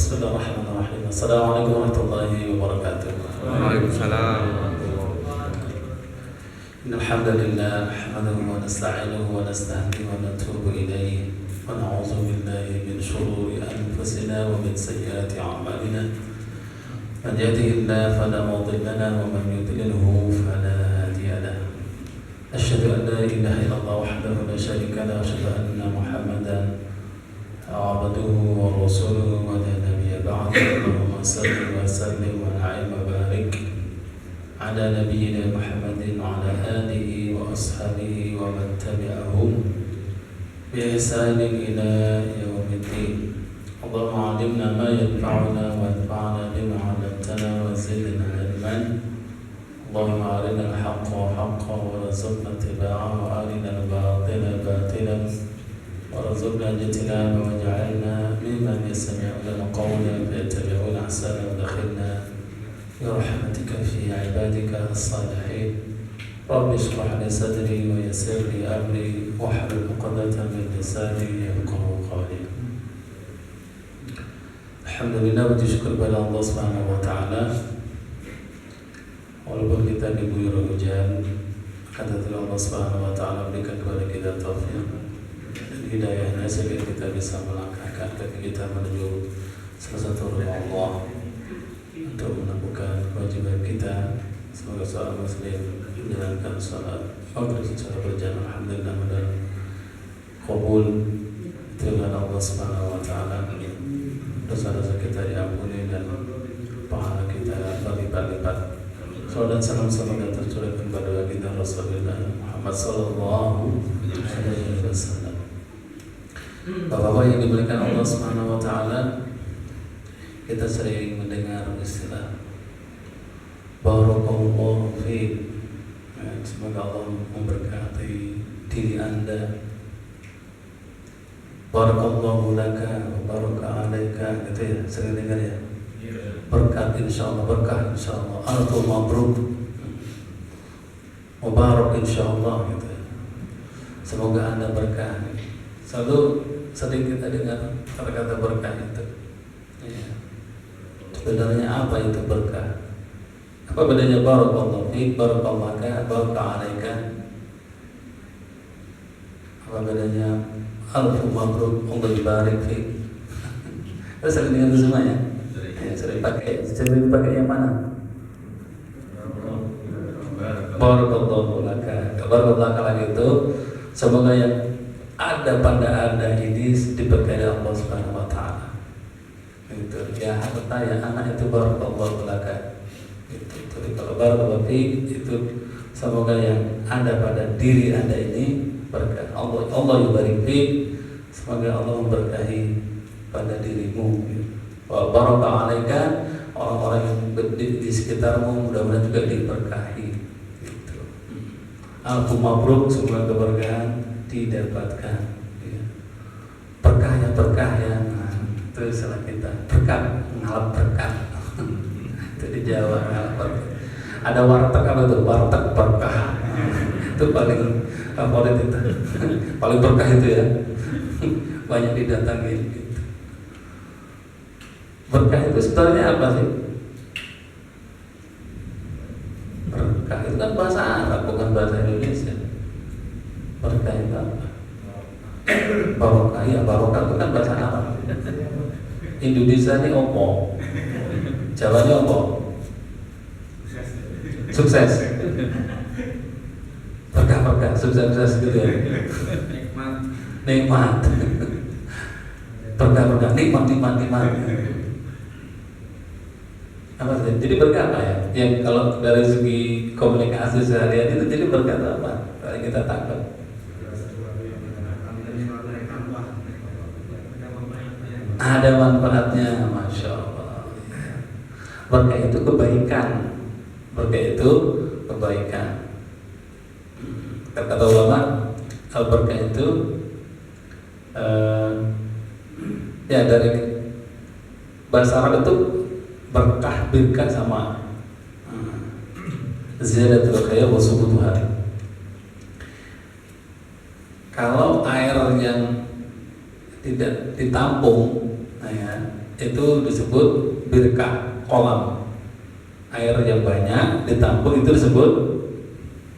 Bismillahirrahmanirrahim. Assalamualaikum warahmatullahi wabarakatuh. Waalaikumsalam. Innal hamdalillah nahmaduhu wa nasta'inuhu wa nasta'hinuhu wa natubu ilayhi wa na'udzu billahi min shururi anfusina wa min sayyiati a'malina. Man yahdihillahu fala mudilla lahu wa man yudlilhu fala hadiya lahu. Asyhadu an la ilaha illallah wahdahu la syarika lahu wa asyhadu anna Muhammadan abduhu wa rasuluhu wa la nabiyya ba'dahu. Allahumma salli wa sallim wa na'im wa barik ala nabiyyina Muhammadin wa ala alihi wa ashabihi wa man tabi'ahum bi ihsanin ila yaumiddin. Allahumma 'allimna ma yanfa'una wanfa'na bima 'allamtana wa zidna 'ilman. Allahumma arina al-haqqa haqqan warzuqna ittiba'ahu wa arina al-batila batilan warzuqna ijtinaba waj'alna mimman yastami'una qawla fayattabi'una ahsana wa برحمتك في عبادك الصالحين. رب اشرح لي صدري ويسر لي امري واحلل عقدة من لساني يفقهوا قولي. Alhamdulillah, puji syukur kepada Allah Subhanahu wa taala. Walaupun kita diguyur hujan, akan tetapi Allah Subhanahu wa taala berikan kepada kita taufik dan hidayahnya sehingga kita bisa melangkahkan kaki kita menuju salah satu rumah Allah untuk menemukan kewajiban kita sebagai seorang muslim menjalankan salat maghrib secara berjamaah. Alhamdulillah dan qabul dengan Allah Subhanahu wa taala. Dosa-dosa kita diampuni dan pahala kita berlipat-lipat. Salam dan salam semoga tercurahkan kepada kita Rasulullah Muhammad sallallahu alaihi wasallam. Bapak-bapak yang dimuliakan Allah Subhanahu wa taala, kita sering mendengar istilah barakallahu fiik. Semoga Allah memberkati diri Anda. Barakallahu laka wa baraka alaika, gitu ya, sering dengar ya. Berkat insyaallah, berkah insyaallah, alfu mabruk, mubarak insyaallah, gitu ya. Semoga Anda berkah. Selalu sering kita dengar kata-kata berkah itu. Ya. Sebenarnya apa itu berkah? Apa bedanya barakallahu fiik, barakallahu laka, baraka alaika? Apa bedanya alfu mabruk, Allah barik fiik? Kita sering dengar itu semuanya. Ya, sering pakai. Sering pakai yang mana? Barakallahu laka. Barakallahu laka itu semoga yang ada pada Anda ini diberkahi Allah Subhanahu wa taala. Itu ya, harta ya anak itu barakallahu laka. Itu. Jadi kalau barakallahu fiik itu semoga yang ada pada diri Anda ini berkah. Allah yubarik fiik, semoga Allah memberkahi pada dirimu. Wa baraka alaika, orang-orang yang di sekitarmu mudah-mudahan juga diberkahi. Gitu. Alfu mabruk, semoga keberkahan didapatkan. Ya. Berkah ya. Itu salah kita, berkah, ngalap berkah. Itu di Jawa, ngalap berkah. Ada warteg apa tuh? Warteg berkah. Itu paling favorit itu. Paling berkah itu ya. Banyak didatangi gitu. Berkah itu sebenarnya apa sih? Berkah itu kan bahasa Arab, bukan bahasa Indonesia. Berkah itu apa? Barokah, ya barokah itu kan bahasa Arab. Indonesia ini opo, Jawa ini opo, sukses, berkah, sukses gitu ya. Nikmat, berkah, nikmat. Apa sih? Jadi berkah apa ya? Yang kalau dari segi komunikasi sehari-hari itu jadi berkah apa? Kalau kita tangkap. Ada manfaatnya, masya Allah. Berkah itu kebaikan. Kata ulama, al-berkah itu ya dari bahasa Arab itu berkah, birkah sama ziyadatul khair wa subutuha. Kalau air yang tidak ditampung, nah ya, itu disebut birkah, kolam. Air yang banyak ditampung itu disebut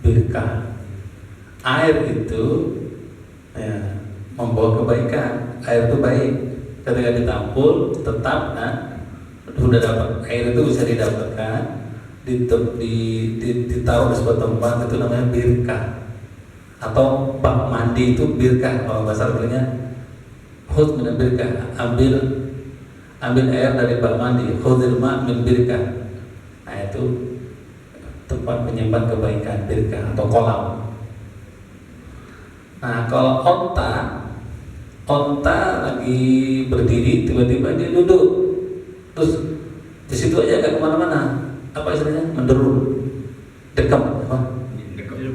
birkah. Air itu ya, membawa kebaikan. Air itu baik. Ketika ditampung tetap sudah dapat. Air itu bisa didapatkan ditaruh di sebuah tempat, itu namanya birkah. Atau bak mandi itu birkah, kalau bahasa Arabnya khudh min birkah, ambil air dari bak mandi, khudhil ma min birkah. Nah itu tempat penyimpan kebaikan, birkah atau kolam. Nah kalau onta lagi berdiri, tiba-tiba dia duduk, terus di situ aja gak kemana-mana. Apa istilahnya? Menderun, dekam, apa?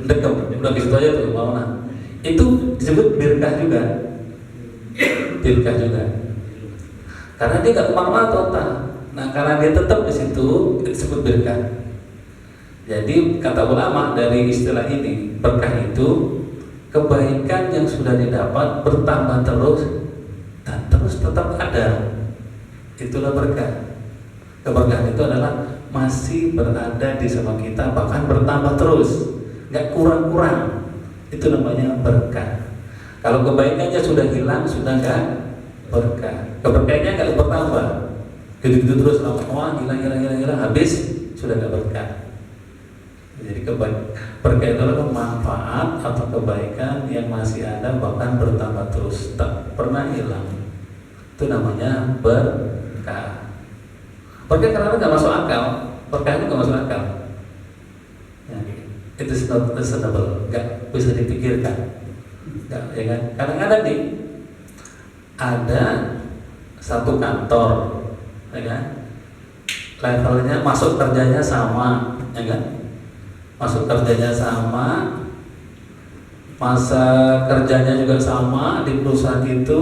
Dekam, udah di situ aja tuh, kemana-mana. Itu disebut birkah juga, birkah juga. Karena dia gak kemana-mana tuh onta. Nah karena dia tetap di situ, itu disebut birkah. Jadi kata ulama dari istilah ini, berkah itu kebaikan yang sudah didapat bertambah terus dan terus tetap ada. Itulah berkah. Keberkahan itu adalah masih berada di sama kita, bahkan bertambah terus, nggak kurang-kurang. Itu namanya berkah. Kalau kebaikannya sudah hilang, sudah nggak berkah. Keberkahannya nggak bertambah. Gitu-gitu terus lama, hilang, habis sudah nggak berkah. Jadi berkah itu adalah manfaat atau kebaikan yang masih ada, bahkan bertambah terus, tak pernah hilang. Itu namanya berkah. Berkah karena nggak masuk akal. Berkah itu nggak masuk akal. Ya, itu not reasonable, nggak bisa dipikirkan. Nggak, ya kan? Kadang-kadang nih ada satu kantor, ya kan? Levelnya masuk kerjanya sama, ya kan? Masuk kerjanya sama, masa kerjanya juga sama di perusahaan itu,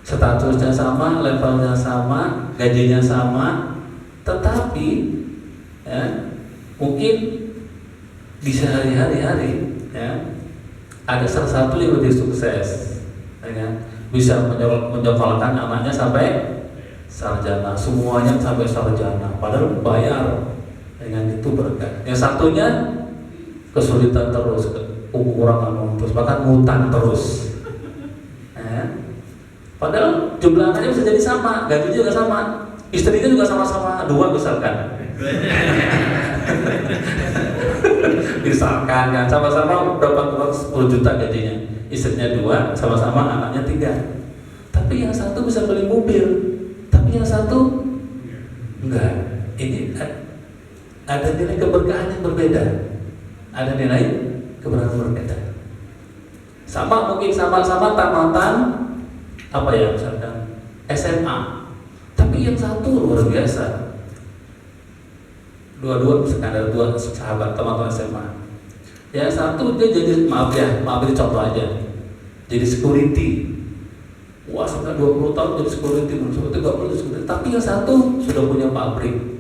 statusnya sama, levelnya sama, gajinya sama, tetapi ya, mungkin di sehari-hari ya, ada salah satu yang lebih sukses, ya kan? Bisa menyekolahkan anaknya sampai sarjana, semuanya sampai sarjana, padahal bayar. Dengan itu berkah. Yang satunya kesulitan terus, kekurangan uang terus, bahkan ngutang terus. Padahal jumlah anaknya bisa jadi sama, gajinya juga sama, istrinya juga sama-sama 2 misalkan. Misalkan kan sama-sama berapa 10 juta gajinya, istrinya 2, sama-sama anaknya 3. Tapi yang satu bisa beli mobil, tapi yang satu enggak. Ini ada nilai keberkahan yang berbeda. Ada nilai keberkahan berbeda. Sama mungkin sama-sama tamatan apa ya, misalkan SMA, tapi yang satu luar biasa. Dua-dua misalkan ada 2 sahabat teman-teman SMA. Yang satu dia jadi maaf ini contoh aja. Jadi security. Wah, sampai 20 tahun jadi security, sampai 30 security. Tapi yang satu sudah punya pabrik.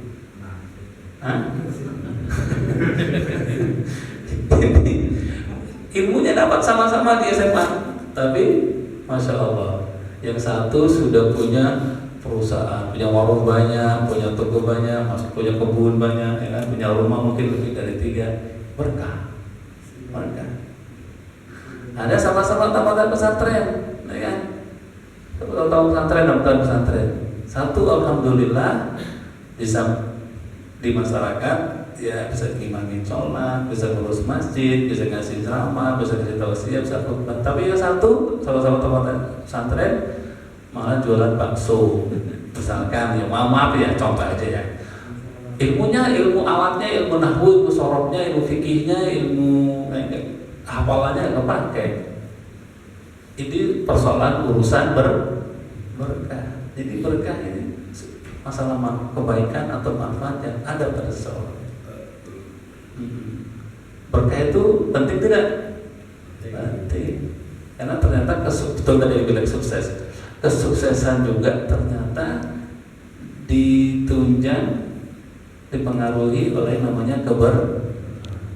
Ilmunya dapat sama-sama di SMA, tapi Masya Allah, yang satu sudah punya perusahaan, punya warung banyak, punya toko banyak, punya kebun banyak, ya kan? Punya rumah mungkin lebih dari 3. Berkah. Ada sama-sama tamatan pesantren, ya kan? Tamatan pesantren. Satu alhamdulillah bisa di masyarakat, ya bisa ngimamin sholat, bisa ngurus masjid, bisa ngasih ceramah, bisa ngasih tausiah, bisa khutbah. Tapi yang satu sama-sama tempat pesantren malah jualan bakso, misalkan. Ya maaf ya, contoh aja ya. Ilmunya, ilmu alatnya, ilmu nahwu, ilmu sorobnya, ilmu fikihnya, ilmu hafalannya nggak pakai. Ini persoalan urusan berkah. Jadi berkah ini masalah kebaikan atau manfaat yang ada pada seseorang. Berkah itu penting tidak? Penting. Karena ternyata betul tadi bilang sukses. Kesuksesan juga ternyata ditunjang, dipengaruhi oleh namanya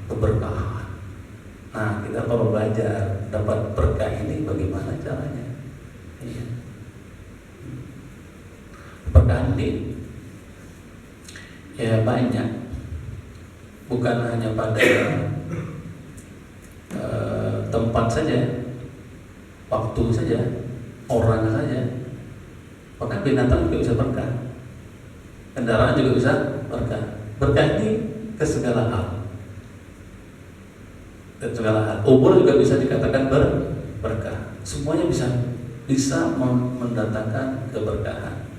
keberkahan. Nah, kita perlu belajar dapat berkah ini bagaimana caranya. Iya. keberkahan ini ya banyak, bukan hanya pada tempat saja, waktu saja, orang saja, bahkan binatang juga bisa berkah, kendaraan juga bisa berkah. Berkah ini ke segala hal, umur juga bisa dikatakan berkah. Semuanya bisa mendatangkan keberkahan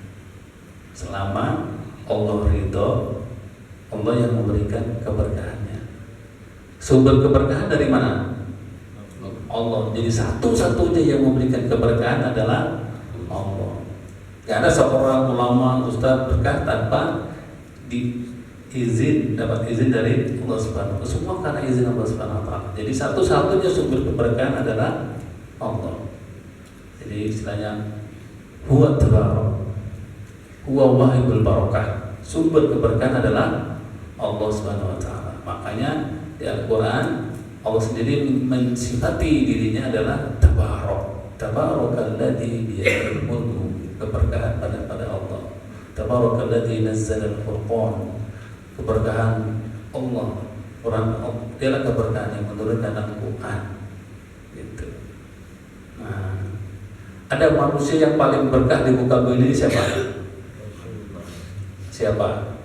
selama Allah ridho, Allah yang memberikan keberkahannya. Sumber keberkahan dari mana? Allah. Jadi satu-satunya yang memberikan keberkahan adalah Allah. Gak ada seorang ulama, ustaz berkah tanpa dapat izin dari Allah Subhanahu wa Ta'ala. Semua karena izin Allah Subhanahu wa Ta'ala. Jadi satu-satunya sumber keberkahan adalah Allah. Jadi istilahnya huwa tabarak, huwa wahibul barakah. Sumber keberkahan adalah Allah Subhanahu wa Ta'ala. Makanya di Al-Qur'an Allah sendiri mensifati dirinya adalah tabarak. Tabarakalladzi biyadihil mulku. Keberkahan pada Allah. Tabarakalladzi nazzala al-Furqan. Keberkahan Allah, dialah keberkahan yang menurunkan Al-Quran. Gitu. Nah, ada manusia yang paling berkah di muka bumi ini siapa? Siapa?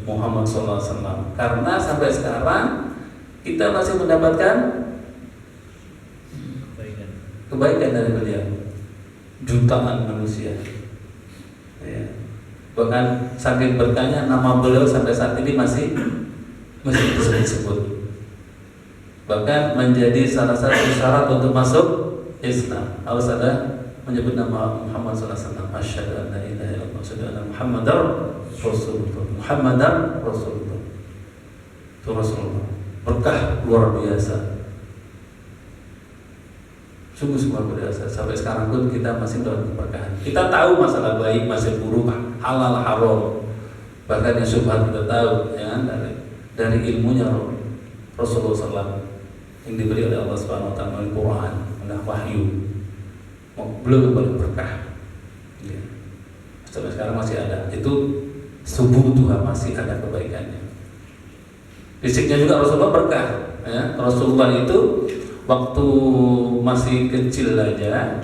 Muhammad SAW. Karena sampai sekarang kita masih mendapatkan kebaikan dari beliau. Jutaan manusia. Ya. Bahkan saking berkahnya nama beliau sampai saat ini masih disebut. Bahkan menjadi salah satu syarat untuk masuk Islam harus ada menyebut nama Muhammad SAW. Asyhadu an la ilaha illallah, asyhadu anna Muhammadar Rasulullah. Muhammadar Rasulullah. Itu Rasulullah. Berkah luar biasa. Sungguh luar biasa. Sampai sekarang pun kita masih mendapat keberkahan. Kita tahu masalah baik, masalah buruk, halal, haram. Bahkan yang syubhat kita tahu, ya, dari ilmunya Rasulullah SAW yang diberi oleh Allah Subhanahu Wa Taala melalui Quran, melalui wahyu. Belum kembali berkah. Ya. Sampai sekarang masih ada. Itu subuh Tuhan masih ada kebaikannya. Fisiknya juga Rasulullah berkah. Ya. Rasulullah itu waktu masih kecil aja,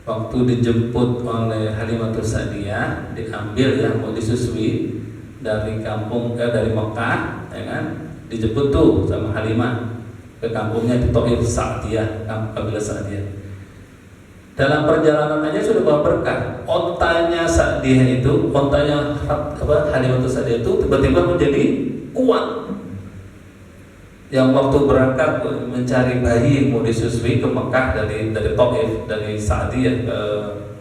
waktu dijemput oleh Halimatus Sa'diyah, diambil ya, mau disusui dari kampung dari Mekah, ya kan, dijemput tuh sama Halimah ke kampungnya di Thaif Sa'diyah, kabilah Sa'diyah. Dalam perjalanan aja sudah bawa berkah. Ontanya Sa'diyah itu, ontanya Halimatus Sa'diyah itu tiba-tiba menjadi kuat. Yang waktu berangkat mencari bayi yang mau disusui ke Mekah dari Thaif, dari Sa'diyah ke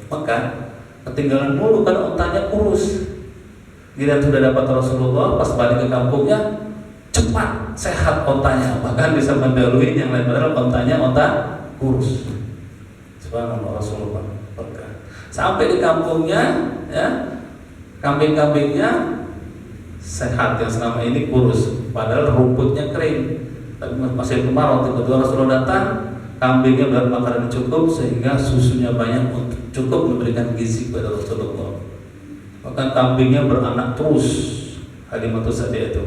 Mekah, ketinggalan mulu karena ontanya kurus. Gila sudah dapat Rasulullah, pas balik ke kampungnya cepat sehat ontanya, bahkan bisa mendahului yang lain, padahal ontanya onta kurus. Subhanallah, Rasulullah berkah. Sampai di kampungnya, ya, kambing-kambingnya sehat yang selama ini kurus, padahal rumputnya kering. Tapi masih kemarau, tiba-tiba Rasulullah datang, kambingnya dapat makanan cukup sehingga susunya banyak untuk cukup memberikan gizi kepada Rasulullah. Bahkan kambingnya beranak terus. Halimatus Sa'diyah itu,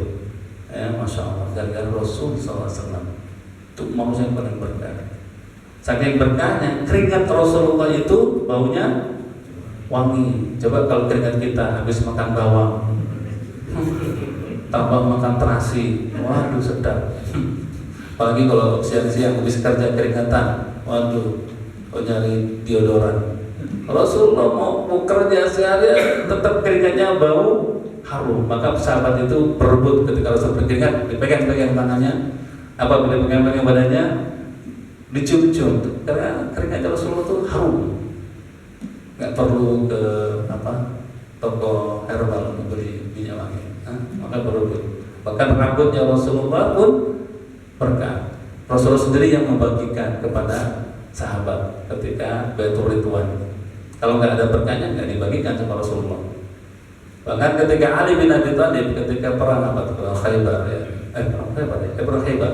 ya, masya Allah, gara-gara Rasul SAW. Itu manusia yang paling berkah. Saking berkahnya, keringat Rasulullah itu baunya wangi. Coba kalau keringat kita habis makan bawang, tambah makan terasi, waduh sedap. Apalagi kalau siang-siang habis kerja keringatan, waduh, kok nyari deodoran. Rasulullah mau kerja sehari tetap keringatnya bau harum. Maka sahabat itu berebut ketika Rasul berkeringat, dipegang-pegang tangannya, apabila pegang-pegang badannya, dicium-cium. Karena keringatnya Rasulullah itu harum. Nggak perlu ke toko herbal untuk beli minyak wangi. Maka berebut. Bahkan rambutnya Rasulullah pun berkah. Rasulullah sendiri yang membagikan kepada sahabat ketika Baitur Ridwan. Kalau nggak ada berkahnya nggak dibagikan sama Rasulullah. Bahkan ketika Ali bin Abi Thalib ketika perang Khaybar, ya, perang Khaybar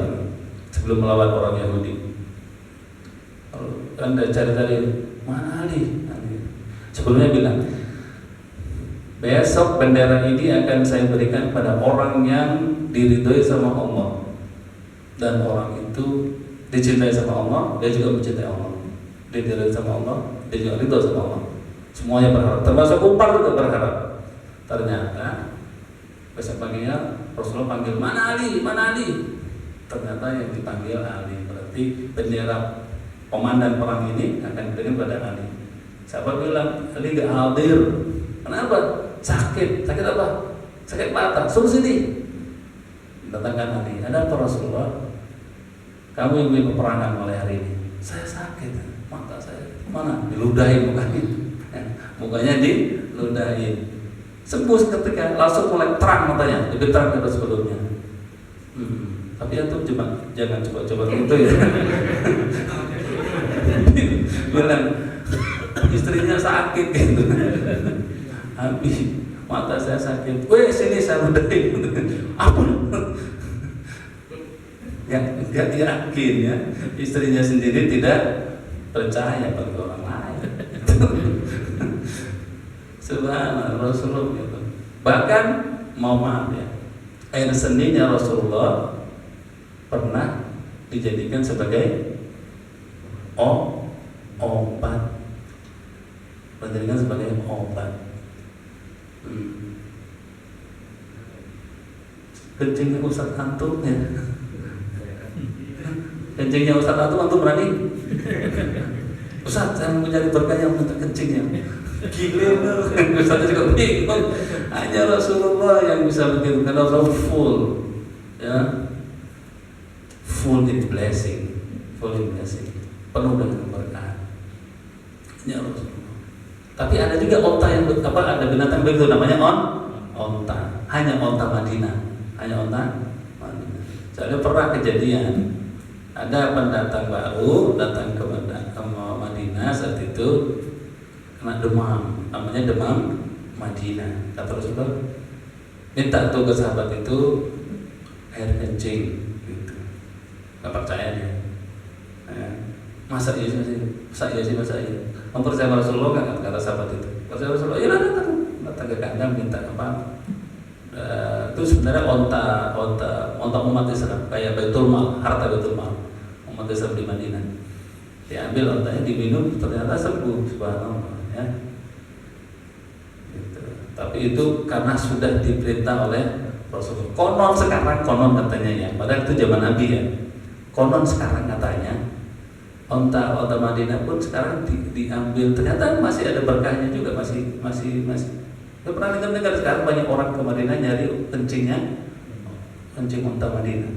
sebelum melawan orang Yahudi. Anda cari mana Ali? Sebelumnya bilang, Besok bendera ini akan saya berikan pada orang yang diridhoi sama Allah, dan orang itu dicintai sama Allah, dia juga mencintai Allah. Dia diridhoi sama Allah, dia juga ridho sama Allah. Semuanya berharap, termasuk Umar juga berharap. Ternyata besok paginya Rasulullah panggil, mana Ali, mana Ali. Ternyata yang dipanggil Ali, berarti bendera komandan perang ini akan diberikan pada Ali. Sahabat bilang, Ali gak hadir. Kenapa? Sakit apa? Sakit mata. Suruh sini. Datangkan Ali. Ada apa Rasulullah? Kamu yang lebih peperangan mulai hari ini. Saya sakit, mata saya. Mana? Diludahin mukanya. Mukanya diludahin. Sembuh seketika, langsung mulai terang matanya, lebih terang daripada sebelumnya. Tapi antum jangan coba-coba gitu ya. Bilang istrinya sakit gitu. Habis mata saya sakit. Weh sini saya ludahin. Apa? Yang enggak yakin ya, istrinya sendiri tidak percaya pada orang lain. Subhanallah Rasulullah gitu. Bahkan mau maaf ya, air seninya Rasulullah pernah dijadikan sebagai obat, dijadikan sebagai obat. Kencingnya Ustaz antum ya. Kencingnya Ustaz antum berani? Ustaz, saya mau mencari berkah yang untuk kencingnya. Gila loh, Ustaz juga bingung. Hanya Rasulullah yang bisa begitu, karena Rasulullah full, ya, full in blessing, penuh dengan berkah. Hanya Rasulullah. Tapi ada juga onta yang ada binatang begitu namanya onta. Hanya onta Madinah, Soalnya pernah kejadian, ada pendatang baru datang ke Madinah saat itu. Kena demam, namanya demam Madinah. Kata Rasulullah, minta tuh ke sahabat itu air kencing, gitu. Gak percaya dia. Masa iya sih. Mempercaya Rasulullah gak? Kata sahabat itu. Percaya Rasulullah, ya datang ke kandang minta apa? Itu sebenarnya onta umat Islam, kayak Baitul Mal, harta Baitul Mal umat Islam di Madinah. Diambil ontanya, diminum, ternyata sembuh, subhanallah. Ya. Gitu. Tapi itu karena sudah diperintah oleh Rasulullah. Konon katanya ya, padahal itu zaman Nabi ya. Konon sekarang katanya onta Madinah pun sekarang diambil, ternyata masih ada berkahnya juga, masih. Saya pernah dengar sekarang banyak orang ke Madinah nyari kencing onta Madinah.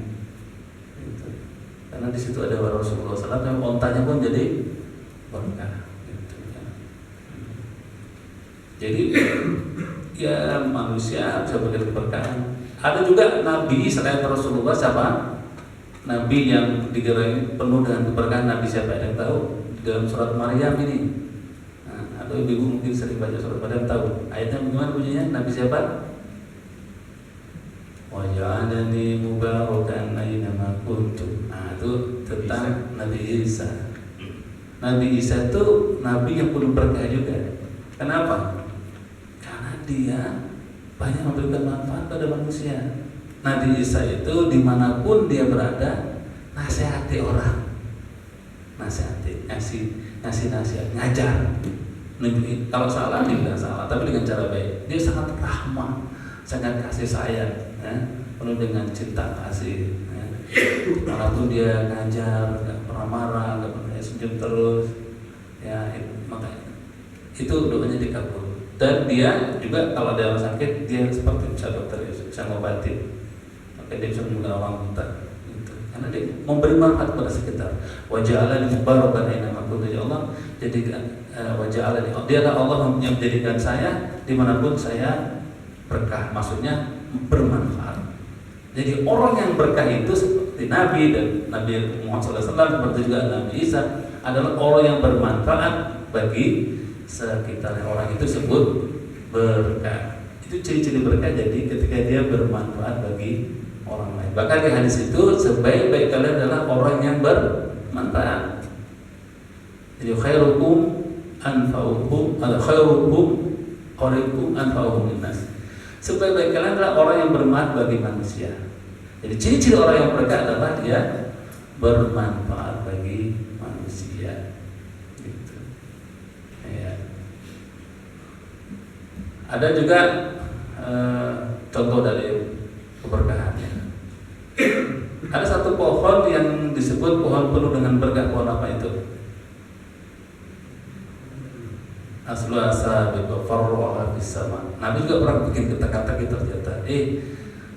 Gitu. Karena di situ ada Rasulullah SAW, yang ontanya pun jadi berkah. Jadi ya manusia bisa bagi keberkahan. Ada juga Nabi selain Rasulullah siapa? Nabi yang digerai penuh dengan keberkahan. Nabi siapa yang tahu? Di dalam surat Maryam ini. Atau ibu mungkin sering baca surat Maryam tahu. Ayatnya bagaimana bunyinya? Nabi siapa? Wa ja'alani mubarakan aina kuntu. Itu tentang Nabi Isa. Nabi Isa itu nabi yang penuh berkah juga. Kenapa? Dia banyak memberikan manfaat pada manusia. Nabi Isa itu dimanapun dia berada, nasihati orang, ngasih nasihat, ngajar. Kalau salah dia tidak salah, tapi dengan cara baik. Dia sangat rahmah, sangat kasih sayang, ya, penuh dengan cinta kasih. Ya. Walaupun dia ngajar, nggak pernah marah, nggak pernah senyum terus, ya makanya itu doanya dikabul. Dan dia juga kalau ada orang sakit, dia seperti bisa dokter, bisa ngobatin. Maka dia bisa menyembuhkan orang buta, gitu. Karena dia memberi manfaat kepada sekitar. Wa ja'alani mubarakan aina ma kuntu, ya Allah jadikan wa ja'alani, dia adalah Allah yang menjadikan saya dimanapun saya berkah, maksudnya bermanfaat. Jadi orang yang berkah itu seperti Nabi dan Nabi Muhammad SAW, seperti juga Nabi Isa, adalah orang yang bermanfaat bagi sekitar. Orang itu sebut berkah. Itu ciri-ciri berkah, jadi ketika dia bermanfaat bagi orang lain. Bahkan di hadis itu sebaik-baik kalian adalah orang yang bermanfaat. Jadi khairukum anfa'ukum, khairukum khairukum anfa'uhum linnas. Sebaik-baik kalian adalah orang yang bermanfaat bagi manusia. Jadi ciri-ciri orang yang berkah adalah dia bermanfaat bagi manusia. Gitu. Ya. Ada juga contoh dari keberkahannya. Ada satu pohon yang disebut pohon penuh dengan berkah. Pohon apa itu? Aslu asabi wa farruha fis sama. Nabi juga pernah bikin kata-kata gitu ternyata.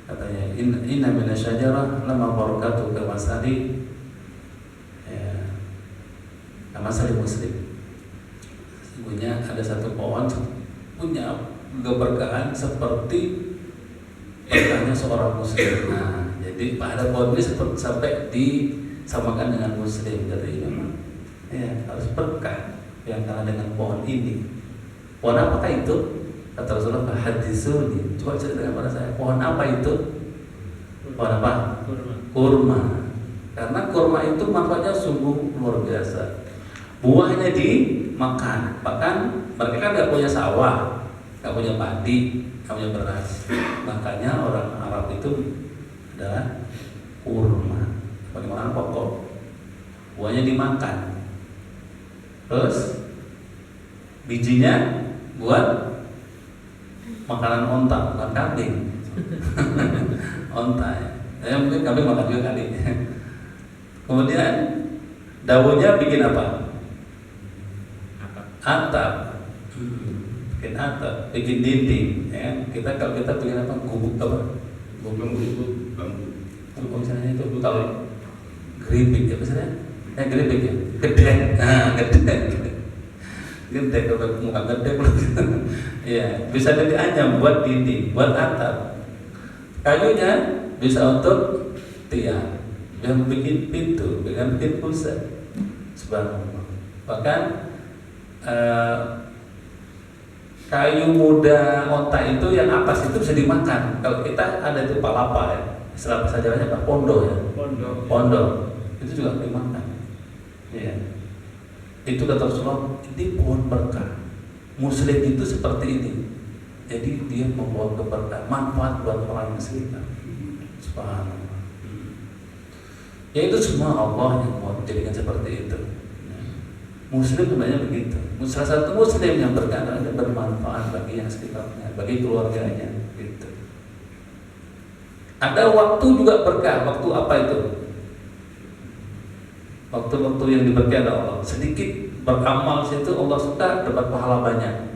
Katanya inna minasyajarah lama barakatuh kamasali ya, kamasali muslim. Sesungguhnya ada satu pohon punya keberkahan seperti berkahnya seorang muslim. Nah, jadi pada pohon ini seperti sampai disamakan dengan muslim. Jadi memang ya harus berkah yang kalah dengan pohon ini. Pohon apakah itu? Kata Rasulullah, hadisuni. Coba ceritakan kepada saya, pohon apa itu? Pohon apa? Kurma. Karena kurma itu manfaatnya sungguh luar biasa. Buahnya dimakan. Bahkan mereka kan nggak punya sawah, nggak punya padi, nggak punya beras. Makanya orang Arab itu adalah kurma. Bagaimana pokok? Buahnya dimakan. Terus bijinya buat makanan onta, bukan kambing. Onta ya. Mungkin kambing makan juga kali. Kemudian daunnya bikin apa? Atap. Bikin atap, bikin dinding. Ya. Kalau kita bikin apa? Gubuk apa? Gubuk bambu. Misalnya itu kalau keripik ya misalnya. Keripik ya. Gedek. Nah, gedek. Gede kalau muka gede ya bisa jadi anyam buat dinding, buat atap. Kayunya bisa untuk tiang, yang bikin pintu, dengan bikin pusat. Subhanallah. Bahkan kayu muda onta itu yang atas itu bisa dimakan. Kalau kita ada itu palapa ya, istilah bahasa Jawanya apa? Pondo ya. Pondo itu juga dimakan. Ya. Itu kata Rasulullah, ini pohon berkah. Muslim itu seperti ini. Jadi dia membawa keberkahan, manfaat buat orang sekitar. Subhanallah. Ya itu semua Allah yang mau jadikan seperti itu. Muslim sebenarnya begitu. Salah satu Muslim yang berkah adalah bermanfaat bagi yang sekitarnya, bagi keluarganya. Gitu. Ada waktu juga berkah. Waktu apa itu? Waktu-waktu yang diberkahi oleh Allah. Sedikit beramal situ Allah suka dapat pahala banyak.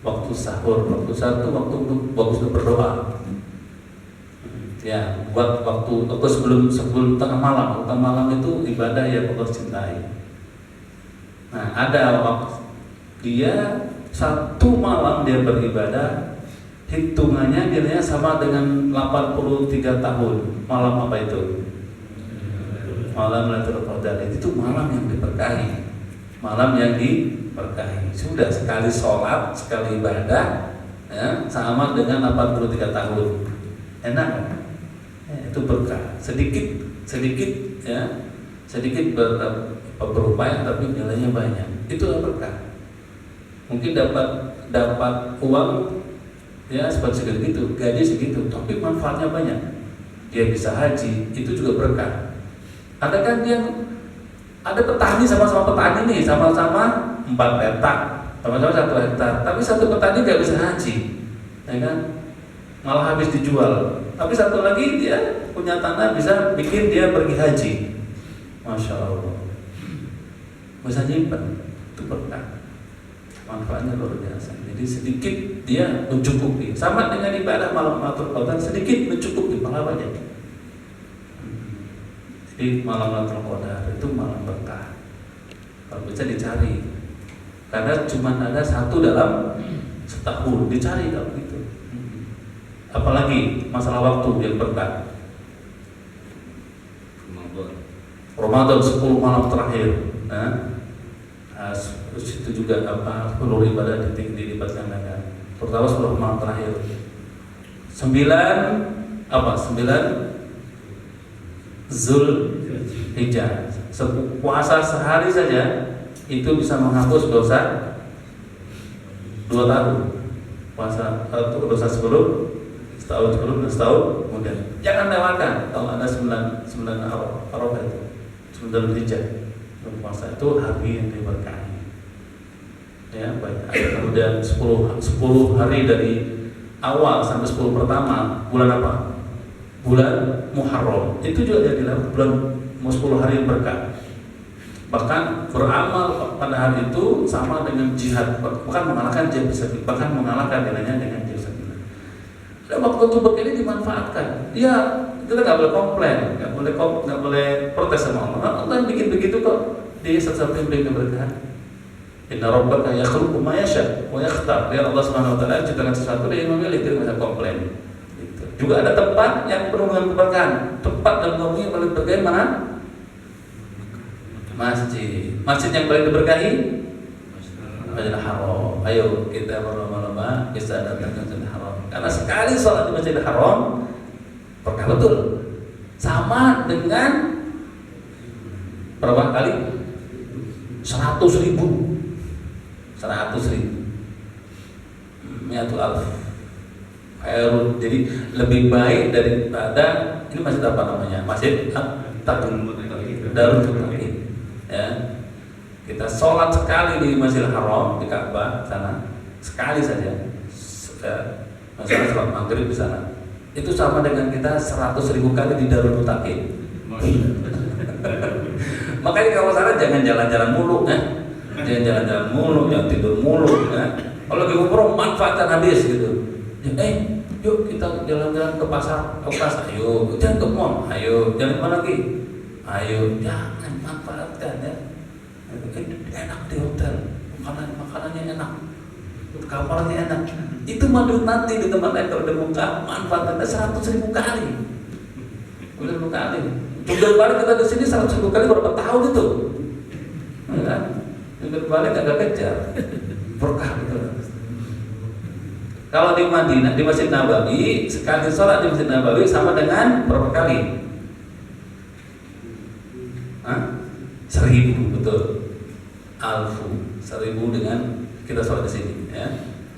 Waktu sahur, waktu satu, waktu untuk bagus untuk berdoa. Ya, buat waktu sebelum tengah malam. Tengah malam itu ibadah yang Allah cintai. Nah, ada waktu dia satu malam dia beribadah, hitungannya nilainya sama dengan 83 tahun. Malam apa itu? Malam Lailatul Qadar. Itu malam yang diberkahi. Malam yang diberkahi. Sudah sekali sholat, sekali ibadah ya, sama dengan 83 tahun. Enak kan? Ya, itu berkah. Sedikit ya. Sedikit berupaya tapi nilainya banyak. Itu berkah. Mungkin dapat uang ya seperti segitu, gaji segitu, tapi manfaatnya banyak. Dia bisa haji, itu juga berkah. Ada kan yang ada petani sama-sama petani nih, sama-sama 4 petak, sama-sama 1 hektar, tapi satu petani nggak bisa haji, ya kan? Malah habis dijual. Tapi satu lagi dia punya tanah bisa bikin dia pergi haji, masya Allah. Bisa nyimpen, itu berkah. Manfaatnya luar biasa. Jadi sedikit dia mencukupi, sama dengan ibadah malam Lailatul Qadar, sedikit mencukupi pahalanya. Jadi malam Lailatul Qadar itu malam berkah. Kalau bisa dicari, karena cuma ada satu dalam setahun, dicari kalau gitu. Apalagi masalah waktu yang berkah. Ramadan 10 malam terakhir. Terus itu juga seluruh ibadah dilipat gandakan. Terutama 10 malam terakhir. 9 Zulhijjah. Puasa sehari saja itu bisa menghapus dosa 2 tahun puasa untuk dosa sebelum, setahun sebelum dan setahun kemudian. Jangan lewatkan kalau ada 9 Arafah itu 9 Dzulhijjah puasa itu hari yang diberkahi. Ya, baik. Kemudian 10 hari dari awal sampai 10 pertama bulan apa? Bulan Muharram. Itu juga jadi bulan 10 hari yang berkah. Bahkan beramal pada hari itu sama dengan jihad, bukan mengalahkan jihad fisabilillah, bahkan mengalahkan nilainya dengan jihad fisabilillah. Dan waktu itu begini dimanfaatkan. Ya, kita nggak boleh komplain, nggak boleh protes sama Allah. Allah yang bikin begitu kok. Dia satu-satu yang beri keberkahan. Inna rabbaka yakhluqu ma yasha wa yakhtar. Ya Allah Subhanahu wa taala ciptakan sesuatu dia yang memilih, dia bisa komplain. Gitu. Juga ada tempat yang penuh dengan keberkahan. Tempat dan bumi yang paling berkahi mana? Masjid. Masjid yang paling diberkahi? Masjidil Haram. Ayo kita berlomba-lomba bisa datang ke Masjidil Haram. Karena sekali sholat di Masjidil Haram berkah betul. Sama dengan berapa kali? 100.000. 100.000. Mi'atu alf. Khairun. Jadi lebih baik daripada ini masjid apa namanya? Masjid Darul Mutaqin. Ya. Kita sholat sekali di Masjidil Haram di Ka'bah sana, sekali saja. Masalah sholat maghrib di sana. Itu sama dengan kita 100.000 kali di Darul Mutaqin. Makanya kalau sana jangan jalan-jalan mulu, jangan jalan-jalan mulu, jangan tidur mulu. Kalau lagi umroh manfaatkan habis gitu. Yuk kita jalan-jalan ke pasar, ayo, jangan ke mall, ayo, jangan kemana lagi, ayo, jangan manfaatkan ya. Enak di hotel, makanannya enak, kamarnya enak. Itu madu nanti di tempat lain kalau udah buka manfaatkan 100.000 kali, udah 100.000 kali. Jungkir balik kita di sini 100.000 kali berapa tahun itu? Kan? Jungkir balik agak kejar, berkah gitu. Kalau di Madinah di Masjid Nabawi sekali sholat di Masjid Nabawi sama dengan berapa kali? 1.000 betul. Alfu 1.000 dengan kita sholat di sini. Ya.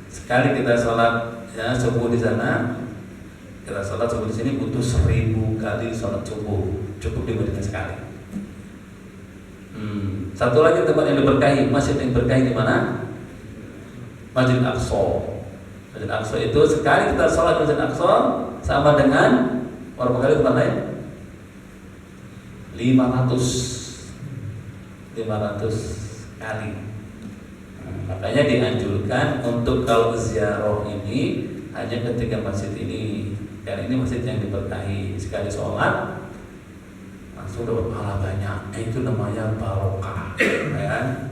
Sekali kita sholat ya subuh di sana. Kita sholat subuh di sini butuh 1.000 kali sholat subuh, cukup di Madinah sekali. Satu lagi tempat yang diberkahi, masjid yang berkahi di mana? Masjid Aqsa. Masjid Aqsa itu sekali kita sholat di Masjid Aqsa sama dengan berapa kali tempat lain? 500 kali. Makanya dianjurkan untuk kalau ziarah ini hanya ketika masjid ini. Dan ini masjid yang diberkahi, sekali sholat langsung dapat pahala banyak. Itu namanya barokah, ya kan?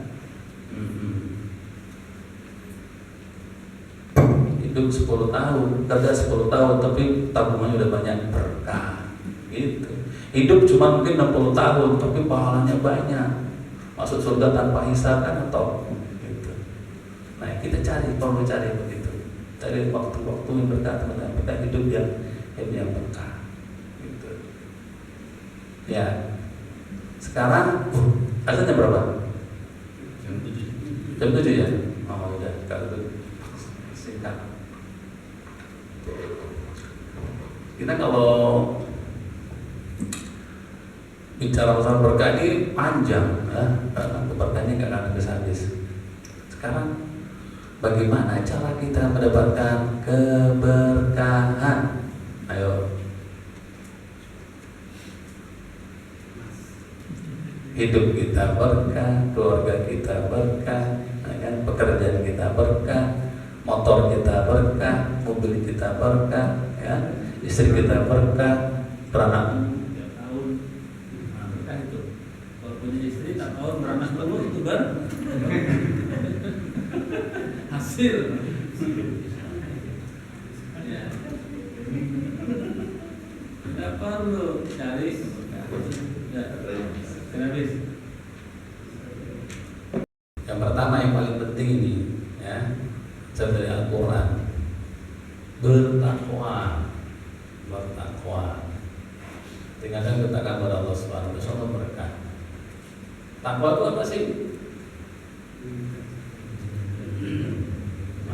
Hidup 10 tahun, kerja 10 tahun, tapi tabungannya udah banyak, berkah. Gitu. Hidup cuma mungkin 60 tahun, tapi pahalanya banyak. Masuk surga tanpa hisab kan atau gitu. Nah kita perlu cari begitu. Cari waktu-waktu yang berkah, kita hidup yang berkah. Gitu. Ya. Sekarang azannya berapa? Jam 7 ya? Oh udah, kalau itu singkat. Kita kalau bicara masalah berkah ini panjang, berkahnya nggak akan habis-habis. Sekarang bagaimana cara kita mendapatkan keberkahan? Ayo. Hidup kita berkah, keluarga kita berkah, pekerjaan kita berkah, motor kita berkah, mobil kita berkah, ya, istri kita berkah, beranak 3 tahun, berkah itu. Kalau punya istri 4 tahun beranak terus itu kan hasil. Ya. Tidak perlu cari. Ya. Habis. Yang pertama yang paling penting ini, ya, dari Al-Quran, bertakwa. Tinggalkan ketakwaan kepada Allah Subhanahu wa taala berkah. Takwa itu apa sih?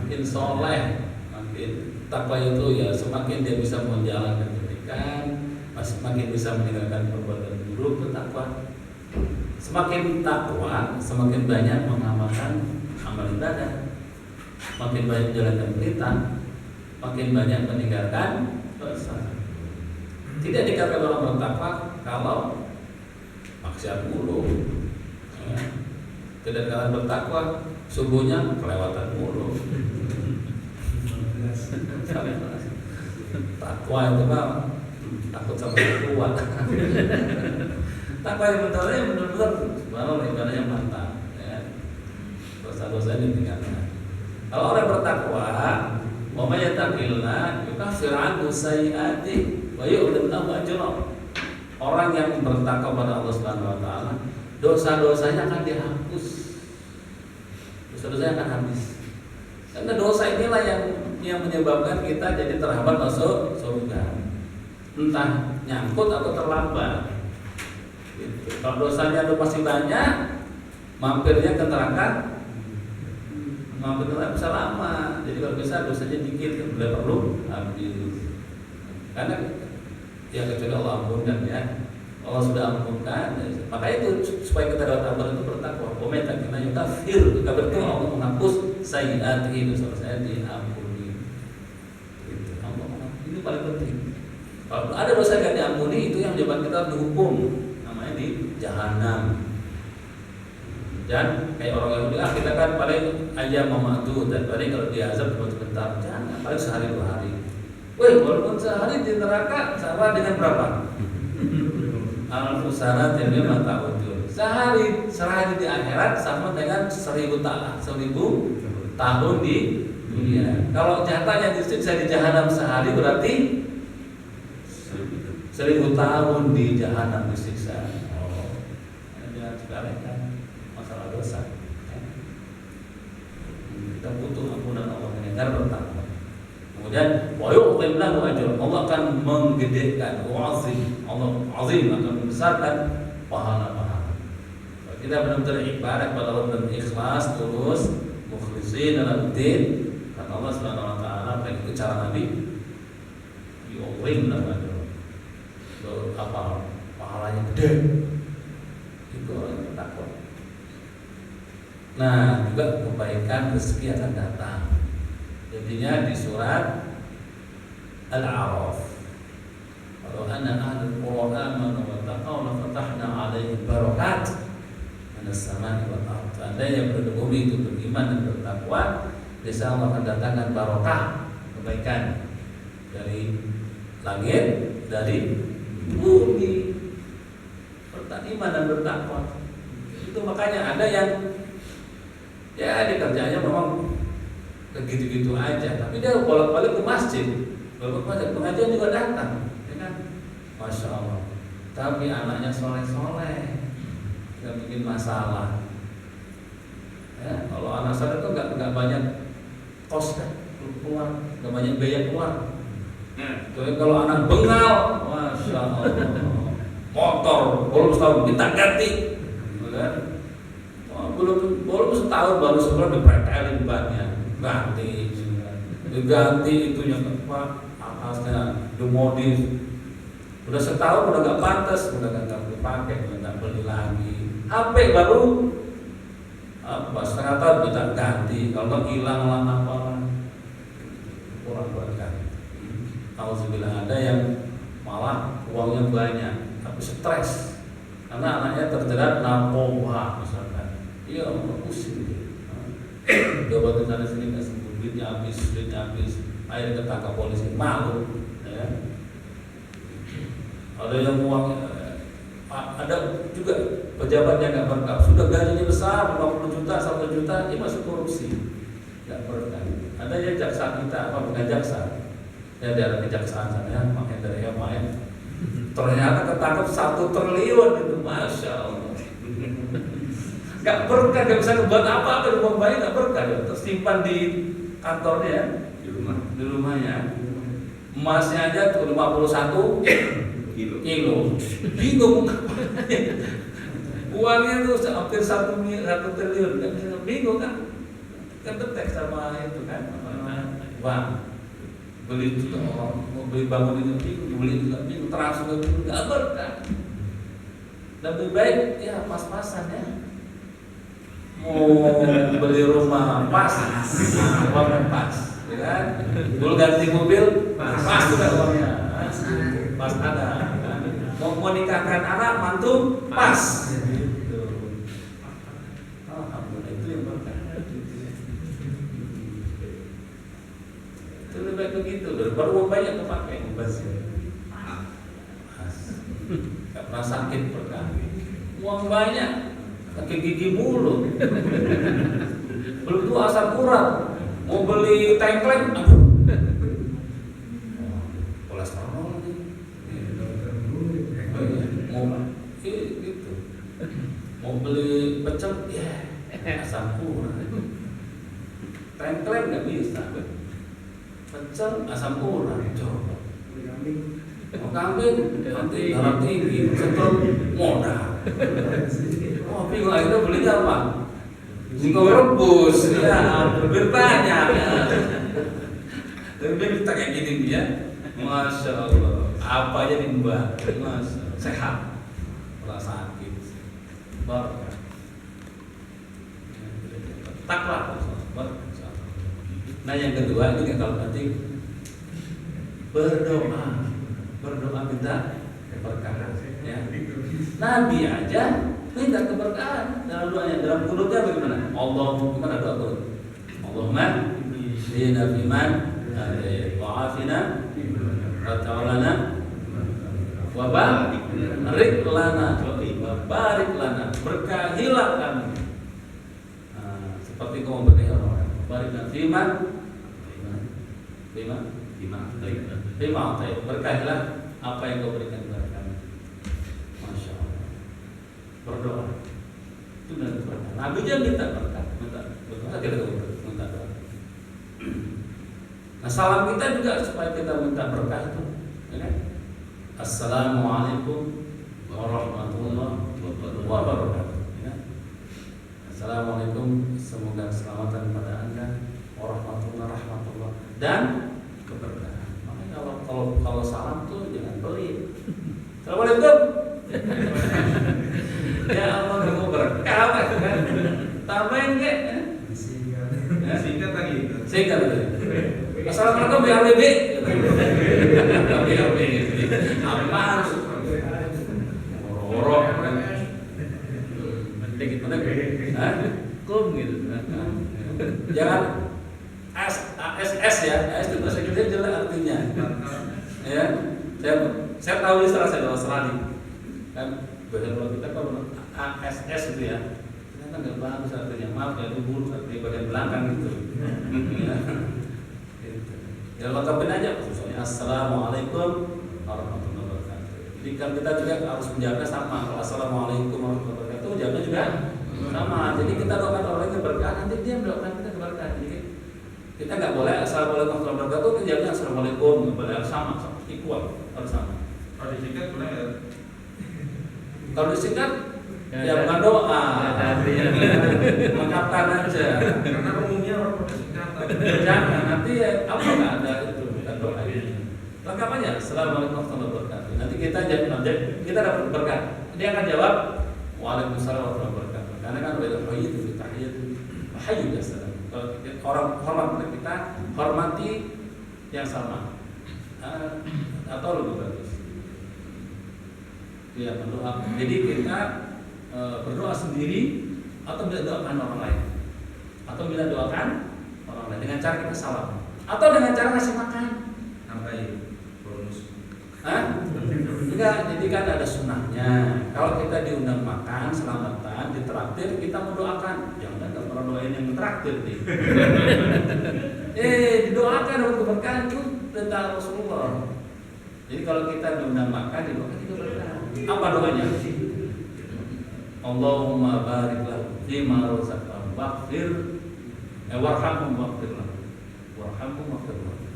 makin soleh, makin takwa itu ya semakin dia bisa menjalankan kebaikan, semakin bisa meninggalkan perbuatan buruk itu takwa. Semakin takwa, semakin banyak mengamalkan amal ibadah, makin banyak menjalankan perintah, makin banyak meninggalkan dosa. Tidak dikatakan orang bertakwa kalau maksiat mulu. Ya. Tidak dikatakan bertakwa subuhnya kelewatan mulu. Takwa itu mah takut sama tua. Takwa yang benar-benar subhanallah ibadahnya mantap. Ya. Dosa-dosa ditinggalkan. Kalau orang bertakwa, wa may yattaqillah yukaffir anhu sayyi'atihi wa yu'dhib lahu ajra. Orang yang bertakwa pada Allah Subhanahu wa taala, dosa-dosanya akan dihapus. Dosa-dosanya akan habis. Karena dosa inilah yang menyebabkan kita jadi terhambat masuk surga. Entah nyangkut atau terlambat. Gitu. Kalau dosanya itu masih banyak, mampirnya ke neraka, mampirnya bisa lama. Jadi kalau bisa dosanya dikit, tidak perlu habis. Karena ya kecuali Allah ampunkan ya. Allah sudah ampunkan. Maka itu supaya kita dapat ampunan itu bertakwa. Komenta kita yukafir, kafir itu Allah menghapus sayyi'atihi, dosa saya diampuni. Gitu. Allah mengampuni. Ini paling penting. Kalau ada dosa yang diampuni itu yang menyebabkan kita dihukum, namanya di jahanam. Dan kayak orang Yahudi, kita kan paling aja mematuh dan paling kalau diazab cuma sebentar, jangan paling sehari 2 hari. Woi, walaupun sehari di neraka sama dengan berapa? Al-Fusana jadi mata utul. Sehari di akhirat sama dengan 1000 tahun di dunia. Kalau jatahnya disiksa di jahanam sehari berarti 1000 tahun di jahanam disiksa. Oh, jangan sepelekan masalah dosa. Kita butuh ampunan Allah agar bertakwa. Kemudian wa yu'dhib lahu ajra. Allah akan menggedekan, Allah azim akan membesarkan pahala-pahala. Kalau kita benar-benar ibadah kepada Allah dan ikhlas, tulus, mukhlisin dalam din, kata Allah Subhanahu wa taala, itu cara Nabi. Yu'dhib lahu ajra. Apa pahalanya gede. Itu orang yang takwa. Nah, juga kebaikan rezeki akan datang. Jadinya di surat Al-A'raf, kalau anna ahlul qura amanu wa taqaw la fatahna 'alaihim barakat minas samai wal ardh. Anda yang bumi itu beriman dan bertakwa, insya Allah akan datangkan barokah, kebaikan dari langit, dari bumi. Beriman dan bertakwa. Itu makanya ada yang ya dia kerjanya memang gitu-gitu aja, tapi dia bolak-balik ke masjid, pengajian juga datang, ya kan? Masya Allah. Tapi anaknya soleh-soleh, nggak bikin masalah. Ya, kalau anak soleh itu nggak banyak kos kan, keluar, nggak banyak biaya keluar. Tapi kalau anak bengal, Masya Allah, motor belum setahun kita ganti, kan? Belum setahun baru sebulan dipretelin bannya. Ganti itunya apa atasnya dimodif, udah setahun udah nggak pantas, udah nggak dipakai, udah nggak beli lagi. HP baru apa setengah tahun kita ganti, kalau hilang lah apa kurang berkah. Alhamdulillah ada yang malah uangnya banyak tapi stres karena anaknya terjerat narkoba misalkan, iya pusing. Coba ke sana sini nggak sembuh, duitnya habis, akhirnya ketangkap polisi, malu. Ya. Ada yang uang, ada juga pejabat yang nggak berkah, sudah gajinya besar, 50 juta, 1 juta, dia masuk korupsi, nggak berkah. Ada yang jaksa kita, bukan jaksa, ya daerah kejaksaan sana, ya, makanya dari MAN, ternyata ketangkap 1 triliun itu, Masya Allah. Gak berkah, gak bisa buat apa-apa, uang bayi gak berkah, tersimpan di kantornya, di rumahnya. Emasnya aja tuh 51 kilo. Bingung. Uangnya tuh hampir 1 triliun, gak bisa, bingung kan? kedetek sama itu kan bank. Beli juga orang mau beli bangun ini bingung, beli juga bingung, transfer bingung, nggak berkah. Lebih baik ya pas-pasan ya. Mau beli rumah pas, uangnya pas, ya kan? Dulu ganti mobil pas juga uangnya, pas ada. Mau nikahkan anak mantu pas. Gitu. Alhamdulillah itu yang berkah. Itu lebih baik begitu, baru uang banyak kepake mubazir. Gak pernah sakit berkah. Uang banyak, kaki gigi mulu. Belum tuh asam urat, mau beli tengkleng, aduh. Kolesterol nih. Gitu. Mau beli pecel, ya asam urat. Tengkleng nggak bisa. Pecel asam urat, coba. Mau kambing, nanti darah tinggi, setel modal. Oh, bingung akhirnya beli apa? Singkong rebus, ya, lebih banyak. Tapi kita kayak gini dia, masya Allah, apa aja nih mbak, mas sehat, kalau sakit, barokah. Taklah, barokah. Nah yang kedua ini kalau nanti berdoa minta keberkahan. Ya. Nabi aja minta keberkahan dalam doanya, dalam kunutnya bagaimana? Gimana doa kunut? Allahumma hdina fiman hadait wa afina wa tawallana wa barik lana berkahilah kami. Seperti kamu berkahi orang. Barik lana fiman berkahilah apa yang kau berikan kepada kami. Masya Allah. Berdoa itu dan berkah. Nabi aja minta berkah, minta doa. Nah salam kita juga supaya kita minta berkah itu, ya kan? Assalamualaikum warahmatullahi wabarakatuh. Ya. Assalamualaikum, semoga keselamatan pada anda, warahmatullahi dan keberkahan. Makanya kalau salam tuh jangan pelit. Assalamualaikum. Ya Allah kamu berkah kan? Tambahin ke? Singkat lagi. Assalamualaikum BRBB. BRBB. Apaan? Orok kan? Mending kum gitu. Jangan ASS ya. AS itu bahasa Inggrisnya jelek artinya. Ya. Saya tahu istilah saya dalam Australia. Kan bahasa kita kalau ASS itu ya. Ternyata nggak bagus artinya. Maaf ya itu buruk di bagian belakang gitu. Ya lengkapin aja khususnya Assalamualaikum warahmatullahi wabarakatuh. Jadi kan kita juga harus menjaga sama. Kalau Assalamualaikum warahmatullahi wabarakatuh jaga juga sama. Jadi kita doakan orang yang berkah, nanti dia mendoakan kita keberkahan. Jadi kita nggak boleh Assalamualaikum warahmatullahi wabarakatuh kerjanya Assalamualaikum, nggak boleh, harus sama, equal, harus sama. Kalau disingkat boleh nggak? Kalau disingkat ya bukan doa, lengkapkan aja. Karena umumnya orang pakai singkatan. Jangan nanti apa nggak ada itu bukan doa ini. Lengkap aja. Assalamualaikum warahmatullahi wabarakatuh. Nanti kita dapat berkat. Dia akan jawab Waalaikumsalam warahmatullahi wabarakatuh. Karena kan udah itu tahiyat, hayyu biasa. Orang hormat kita hormati yang sama atau lebih bagus. Ya berdoa. Jadi kita berdoa sendiri atau bila doakan orang lain, atau bila doakan orang lain dengan cara kita salam, atau dengan cara ngasih makan. Nambahin bonus. Enggak, jadi kan ada sunnahnya. Kalau kita diundang makan, selamatan, ditraktir, kita mendoakan. Jangan kalau orang doain yang mentraktir nih. Didoakan untuk keberkahan itu tentang Rasulullah. Jadi kalau kita diundang makan, didoakan itu berkah. Apa doanya? Allahumma barik lahu fima razaqtahu waghfir warhamhu waghfir lahu. Warhamhu waghfir lahu.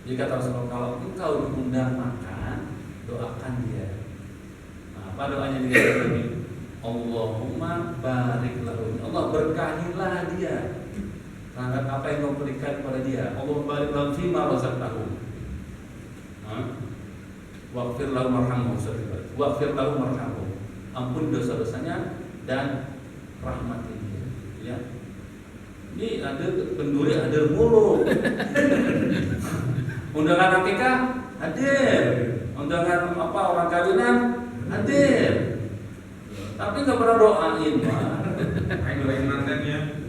Jadi kata Rasulullah, kalau engkau diundang makan, doakan dia. Nah, apa doanya dia? Allahumma barik lahu. Allah berkahilah dia terhadap apa yang kau berikan kepada dia. Allah barik lahum fima razaqtahum. Waghfir lahum warhamhum. Waghfir lahum warhamhum. Ampun dosa-dosanya dan rahmati dia. Ya. Ini ada penduri hadir mulu. Undangan akikah hadir. Undangan apa orang kawinan hadir. Tapi nggak pernah doain, Pak. Ayo doain mantannya.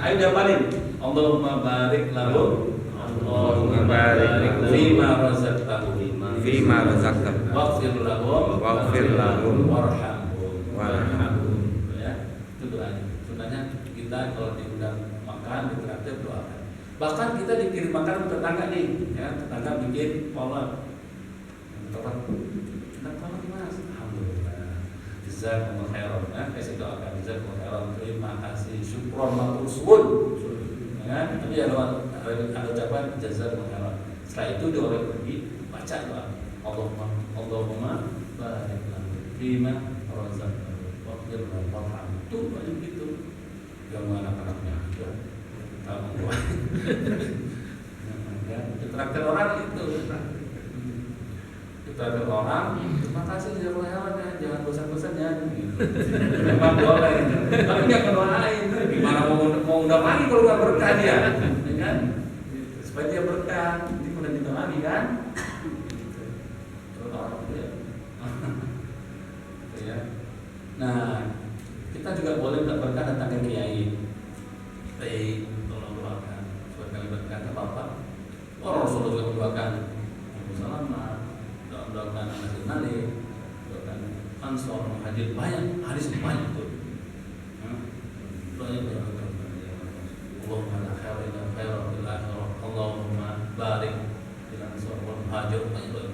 Ayo dapalin. Allahumma barik lahum. Allahumma barik lahum fima razaqtahum. fima razaqtahum Waghfir lahum warhamhum. Ya, itu doanya. Sebenarnya kita kalau diundang makan, ditraktir doakan. Bahkan kita dikirim makan tetangga nih, ya, tetangga bikin kolak. Tolong Mas, alhamdulillah. Jazakumullah khairan. Ya, kasih doakan jazakumullah khairan. Terima kasih. Syukron matur suwun. Ya, tapi ada ucapan jazakumullah khairan. Setelah itu dia orang pergi baca doa. Allahumma barik lahum fima razaqtahum waghfir lahum warhamhum. Itu banyak gitu. Yang anak-anaknya ada. Tahu doa. Ya, ditraktir orang itu. Ditraktir orang, terima kasih jazakumullah khairan ya, jangan bosan-bosan ya. Memang boleh. Tapi nggak kedoain. Gimana mau undang lagi kalau nggak berkah dia, ya kan? Supaya dia berkah, nanti kemudian kita lagi kan? Ya. Nah, kita juga boleh minta berkah datang ke kiai. Baik, tolong doakan supaya kami berkah ke Bapak. Orang Rasulullah juga mendoakan Abu Salamah, doakan Anas bin Malik, doakan Ansor, Muhajir, banyak hadis banyak tuh. Banyak doakan. Allahumma la khaira illa khaira fil akhirah. Allahumma barik fil ansor wal muhajir, banyak doa.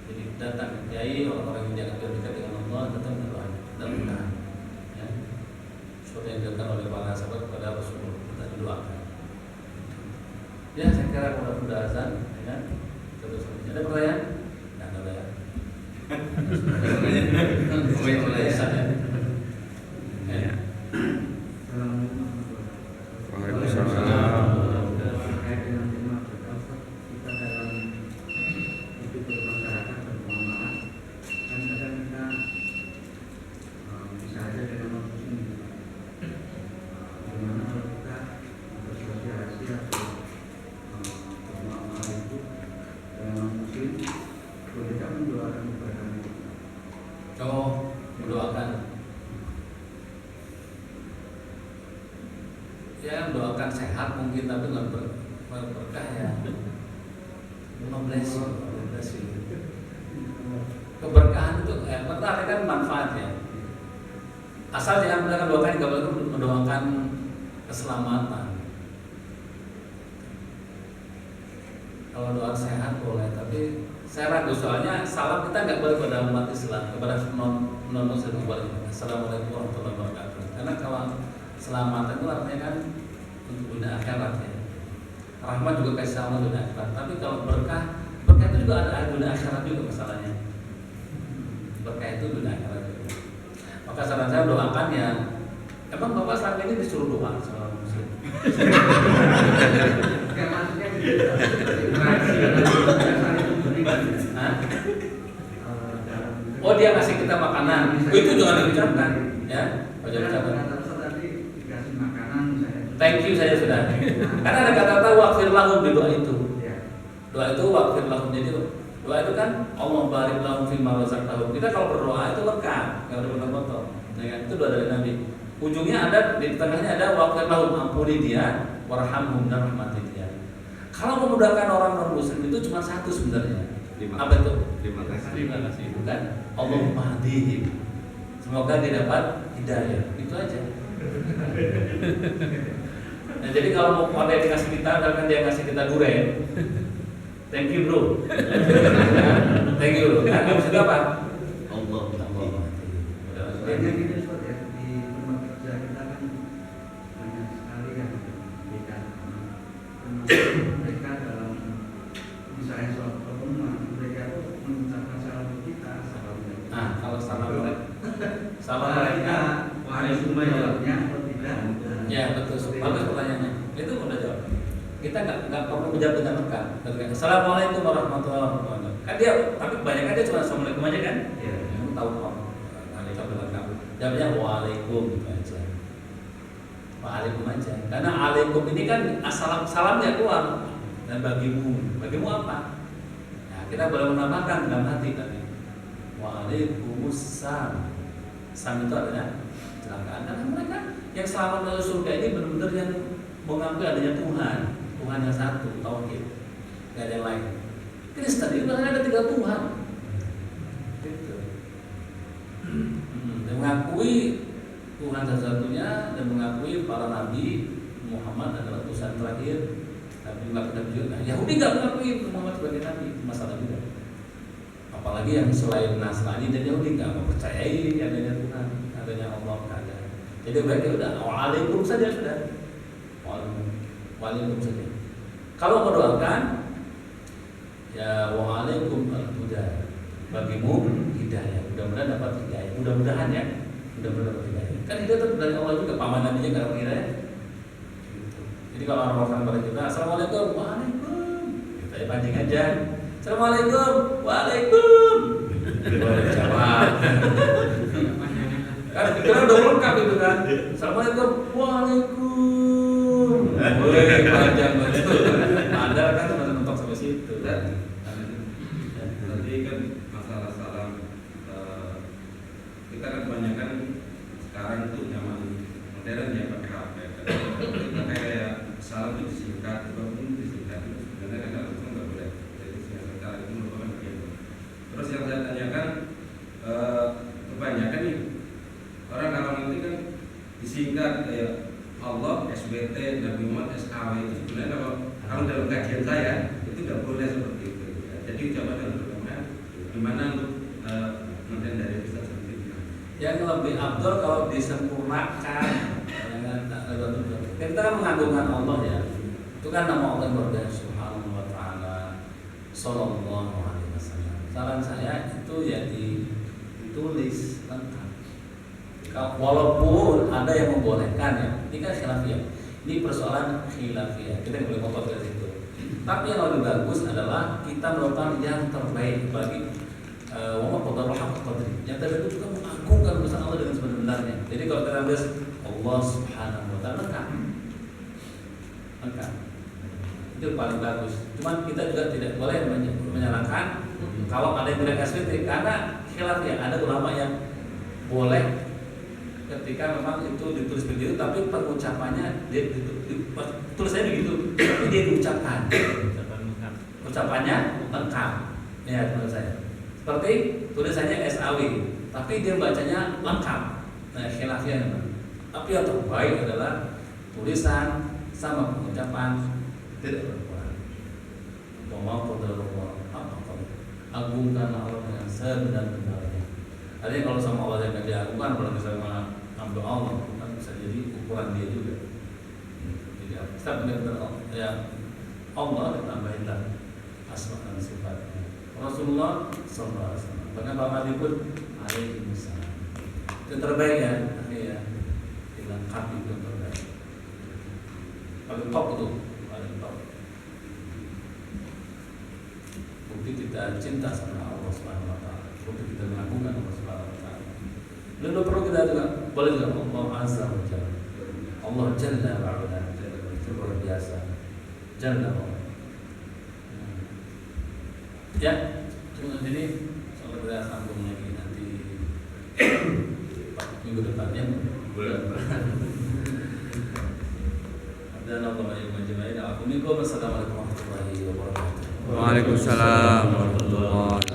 Jadi datang ke kiai, orang-orang yang dianggap dekat dengan Allah datang berdoa dan berdoa. Ya. Seperti yang dilakukan oleh para sahabat kepada Rasulullah, kita didoakan. Ya, saya kira udah azan, ya kan? Terus ada pertanyaan? Tidak ada ya. Mulai azan ya. Ya. Waalaikumsalam. Oh, mendoakan. Ya, mendoakan sehat mungkin tapi nggak berkah ya. Bless you. Keberkahan itu berkah kan manfaatnya. Asal jangan mereka doakan kalau itu mendoakan keselamatan. Kalau doa sehat boleh, tapi saya ragu soalnya salam kita nggak boleh pada umat Islam, kepada non Muslim boleh. Assalamualaikum warahmatullahi wabarakatuh. Karena kalau keselamatan itu artinya kan untuk dunia akhirat ya. Rahmat juga kasih sama dunia akhirat. Tapi kalau berkah itu juga ada dunia akhirat juga masalahnya. Berkah itu dunia akhirat juga. Maka saran saya doakan ya. Emang Bapak selama ini disuruh doa sama Muslim? Oh dia ngasih kita makanan, itu jangan diucapkan, ya. Jangan diucapkan. Thank you saya sudah. Karena ada kata-kata waghfir lahum di doa itu. Doa itu waghfir lahum, jadi doa itu kan Allah barik lahum fima razaqtahum. Kita kalau berdoa itu berkah, nggak ada potong-potong. Ya, itu doa dari Nabi. Ujungnya ada di tengahnya ada waghfir lahum, ampuni dia, warhamhum dan rahmati dia. Kalau memudahkan orang non muslim itu cuma satu sebenarnya. Apa itu? Terima kasih. Bukan Allahumma hadihim. Semoga dia dapat hidayah. Itu aja. Nah, jadi kalau mau dia dikasih kita, kan dia kasih kita durian. Thank you bro. Thank you bro. Kan maksudnya apa? Allah. Banyak ini Ustaz ya, di tempat kerja kita kan banyak sekali yang beda. Termasuk mereka dalam misalnya soal pertemuan, mereka itu mengucapkan salam kita, salam mereka. Nah, kalau salam mereka, Salam mereka, wahai semua jawabnya atau tidak? Ya betul. Bagus nggak perlu menjawab dengan lengkap. Assalamualaikum warahmatullahi wabarakatuh. Kan dia, tapi kebanyakan dia cuma assalamualaikum aja kan? Iya. Tahu kok. Kalau lengkap. Jawabnya waalaikum gitu aja. Waalaikum aja. Karena alaikum ini kan salamnya keluar. Dan bagimu apa? Nah, kita boleh menambahkan dalam hati tadi. Waalaikumsalam. Sam itu adalah kecelakaan. Karena mereka yang selamat dari surga ini benar-benar yang mengakui adanya Tuhan yang satu, tauhid, tidak ada yang lain. Kristen itu ada 3 Tuhan. Gitu. Dan mengakui Tuhan satu-satunya dan mengakui para nabi Muhammad adalah utusan terakhir. Tapi nggak juga. Yahudi nggak mengakui Muhammad sebagai nabi, masalah juga. Apalagi yang selain Nasrani dan Yahudi nggak mempercayai adanya Tuhan, adanya Allah ada. Jadi mereka udah waalaikum saja sudah. Waalaikum saja. Kalau mendoakan ya waalaikum al-huda. Bagimu hidayah. Mudah-mudahan dapat hidayah. Mudah-mudahan ya. Mudah-mudahan dapat hidayah. Kan hidayah itu dari Allah juga, paman nabinya nggak dapat hidayah. Gitu. Jadi kalau orang pada kita, assalamualaikum, waalaikum. Kita pancing aja. Assalamualaikum, waalaikum. Boleh jawab. Kan pikiran udah lengkap itu kan. Assalamualaikum, waalaikum. Boleh panjang betul. Ada kan cuma mentok sampai situ. Tadi kan masalah salam, kita kan kebanyakan sekarang tuh zaman modern ya pakai HP. Kita kayak salam itu disingkat, walaupun disingkat itu sebenarnya kan langsung nggak boleh. Jadi singkat itu merupakan bagian. Terus yang saya tanyakan, kebanyakan nih orang kalau nanti kan disingkat kayak Allah, SBT, Nabi Muhammad, SAW itu sebenarnya kalau dalam kajian saya itu nggak boleh seperti itu. Ya. Jadi ucapan yang berbeda. Gimana untuk kemudian dari Ustaz Santi? Yang lebih abdul kalau disempurnakan. Kita kan mengagungkan Allah ya. Itu kan nama Allah yang berbeda, Subhanahu wa ta'ala, Sallallahu alaihi wasallam. Saran saya itu ya ditulis lengkap. Walaupun ada yang membolehkan ya, ini kan khilafiyah. Ini persoalan khilafiyah. Kita nggak boleh kotor dari situ. Tapi yang lebih bagus adalah kita melakukan yang terbaik bagi wama qadarul haqq qadri. Yang terbaik itu juga mengagungkan urusan Allah dengan sebenar-benarnya. Jadi kalau kita tulis Allah Subhanahu wa ta'ala lengkap. Itu paling bagus. Cuman kita juga tidak boleh menyalahkan kalau ada yang tidak SBT karena khilafiyah. Ada ulama yang boleh ketika memang itu ditulis begitu, tapi pengucapannya dia tulisannya begitu, tapi dia diucapkan. Ucapannya lengkap. Ya menurut saya. Seperti tulisannya SAW, tapi dia bacanya lengkap. Nah, khilafiyah memang. Tapi yang terbaik adalah tulisan sama pengucapan tidak berkurang. Wa qadarullah haqqa agungkan Allah dengan sebenar-benarnya. Artinya kalau sama Allah yang tidak diagungkan, kalau misalnya ambil Allah, kan bisa jadi ukuran dia juga. Jadi kita benar-benar ya Allah ditambahinlah asma dan sifatnya. Rasulullah sallallahu alaihi wasallam. Bahkan Pak Nabi pun alaihi wasallam. Itu terbaik ya, ya. Dilengkapi itu terbaik. Paling top itu, paling top. Bukti kita cinta sama Allah Subhanahu wa taala. Bukti kita mengagungkan Allah Subhanahu wa taala. Dan perlu kita juga boleh juga Allah Azza wa Jalla. Allah Jalla wa Ala. Itu luar biasa. Jalla wa Ala. Ya, cuma jadi kalau kita sambung lagi nanti minggu depannya boleh. Dan Allah yang menjemai. Assalamualaikum warahmatullahi wabarakatuh. Waalaikumsalam warahmatullahi wabarakatuh.